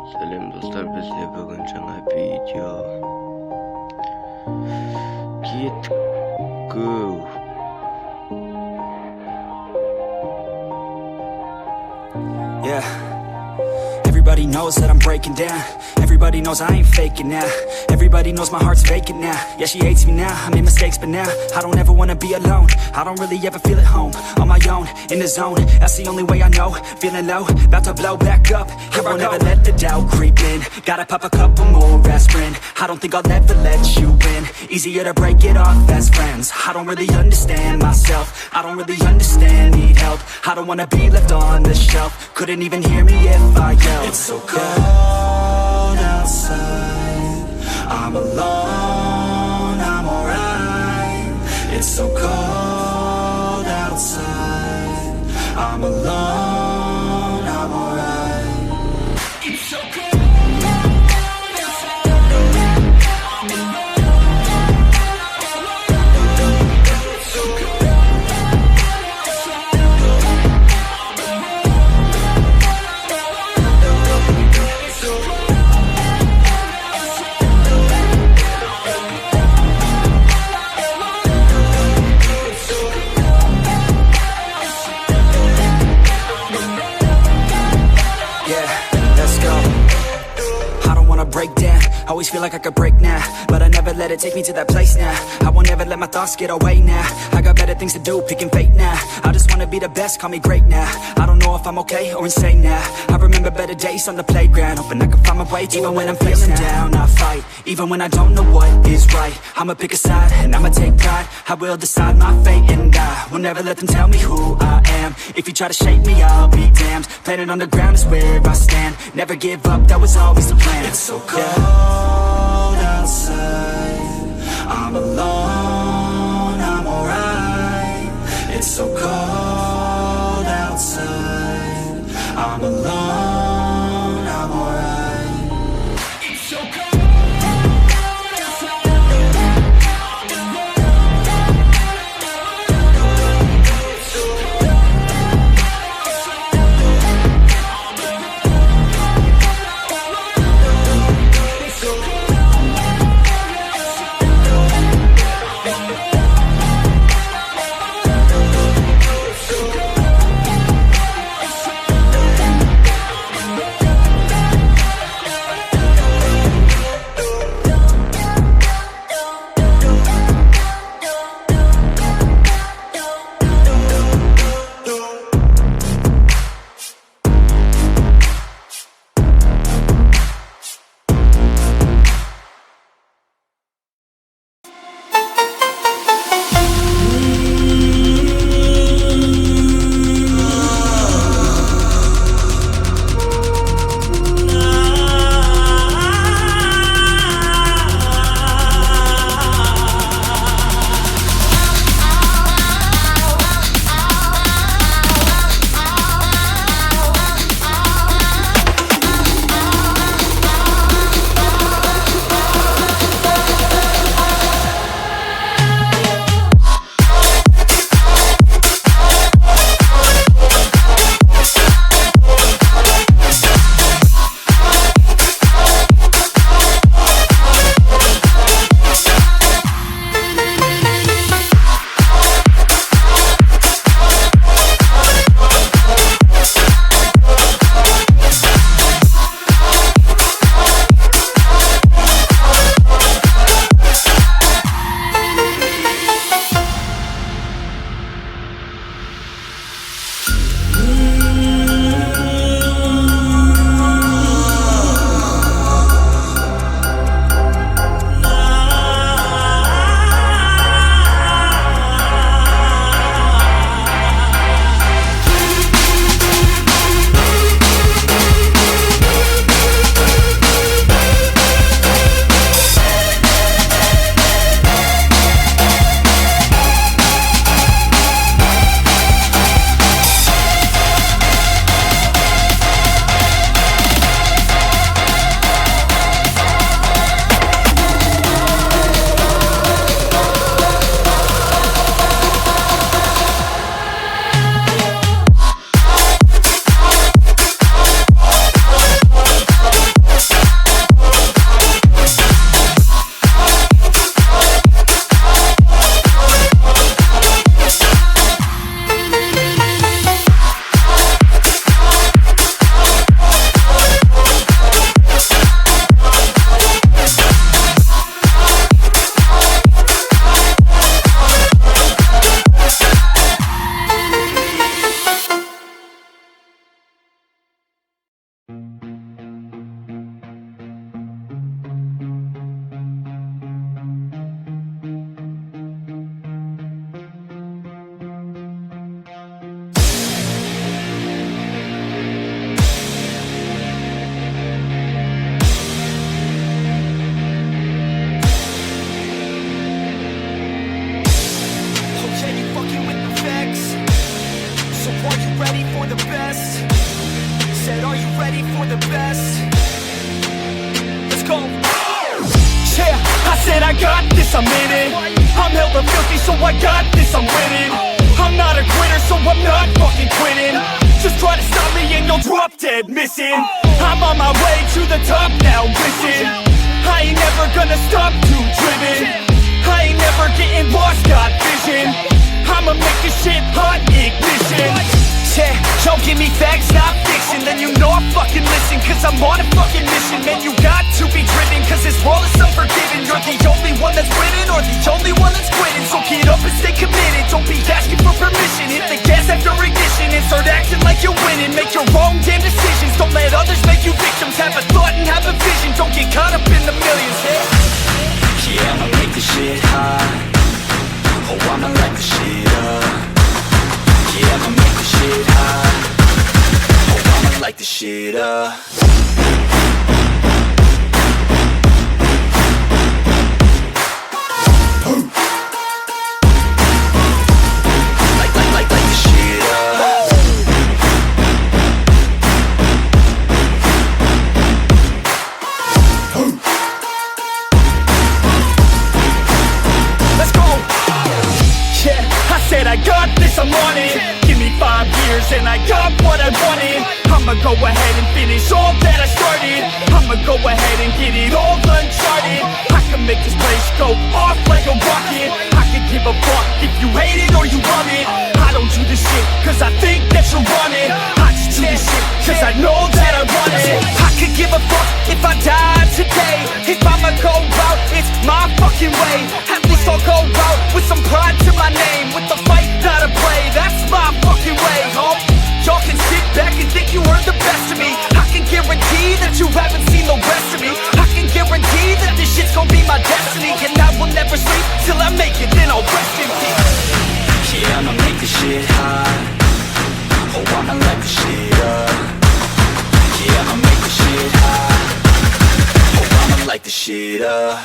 Сәлем достар, бізде бүгін жаңа видео. Кеткі. Yeah. Everybody knows that I'm breaking down. Everybody knows I ain't faking now. Everybody knows my heart's vacant now. Yeah, she hates me now, I made mistakes, but now I don't ever wanna be alone. I don't really ever feel at home. On my own, in the zone, that's the only way I know. Feeling low, about to blow back up. Here I won't ever let the doubt creep in. Gotta pop a couple more aspirin. I don't think I'll ever let you in. Easier to break it off as friends. I don't really understand myself. I don't really understand, need help. I don't wanna be left on the shelf. Couldn't even hear me if I yelled. It's so cold outside, I'm alone, I'm alright. It's so cold outside, I'm alone, I'm alright. It's so cold. Break down, always feel like I could break now, but I never let it take me to that place now. I won't ever let my thoughts get away now. I got better things to do, picking fate now. I just wanna be the best, call me great now. I don't know if I'm okay or insane now. I remember better days on the playground, hoping I can find my way to even when I'm feeling down. I fight, even when I don't know what is right. I'ma pick a side, and I'ma take pride. I will decide my fate, and I will never let them tell me who I am. If you try to shake me, I'll be damned. Planet on the ground is where I stand. Never give up, that was always the plan. It's so cold outside, I'm alone, I'm alright. It's so cold outside, I'm alone, I'm alright. It's so cold. for the best. Let's go. Yeah, I said I got this, I'm in it. I'm hella filthy, so I got this, I'm winning. I'm not a quitter, so I'm not fucking quitting. Just try to stop me and you'll drop dead missing. I'm on my way to the top now, listen. I ain't never gonna stop, too driven. I ain't never getting lost, got vision. I'ma make this shit hot, ignition. Yeah, don't give me facts, not fiction. Then you know I fucking listen, cause I'm on a fucking mission. Man, you got to be driven, cause this world is unforgiving. You're the only one that's winning, or the only one that's quitting. So get up and stay committed, don't be asking for permission. Hit the gas after ignition and start acting like you're winning. Make your own damn decisions, don't let others make you victims. Have a thought and have a vision, don't get caught up in the millions. Yeah, I'ma make this shit hot. Oh, I'ma light the shit up. Yeah, I'ma make this shit hot. Oh, I'ma light the shit up. Light the shit up. Let's go. Yeah, I said I got this, I'm on it. Give me 5 years and I got what I wanted. I'ma go ahead and finish all that I started. I'ma go ahead and get it all uncharted. I can make this place go off like a rocket. I can give a fuck if you hate it or you love it. I don't do this shit cause I think that you're on it. I just do this shit cause I know that I want it. I could give a fuck if I died today. If I'ma go out, it's my fucking way. At least I'll go out with some pride to my name. With the fight, not a play, that's my fucking way, home. Y'all can sit back and think you heard the best of me. I can guarantee that you haven't seen the rest of me. I can guarantee that this shit's gonna be my destiny. And I will never sleep till I make it, then I'll rest in peace. Yeah, I'ma make this shit hot. Oh, I'ma light the shit up. Yeah, I'ma make this shit hot. Oh, I'ma light the shit up.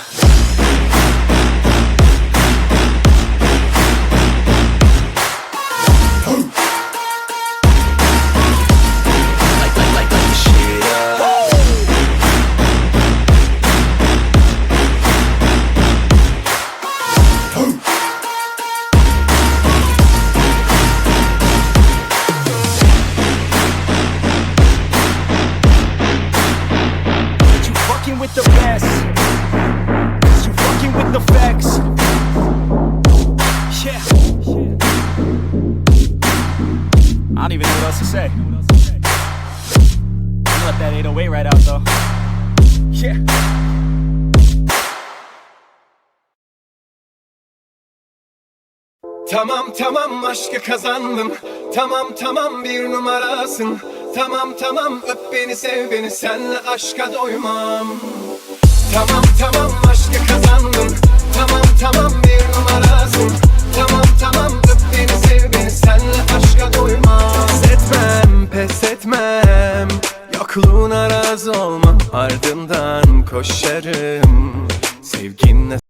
With the best, cause you fucking with the facts. Yeah, I don't even know what else to say. I let that 808 right out though. Yeah. Tamam tamam aşkı kazandım. Tamam tamam bir numarasın. Tamam tamam öp beni sev beni senle aşka doymam. Tamam tamam aşkı kazandım. Tamam tamam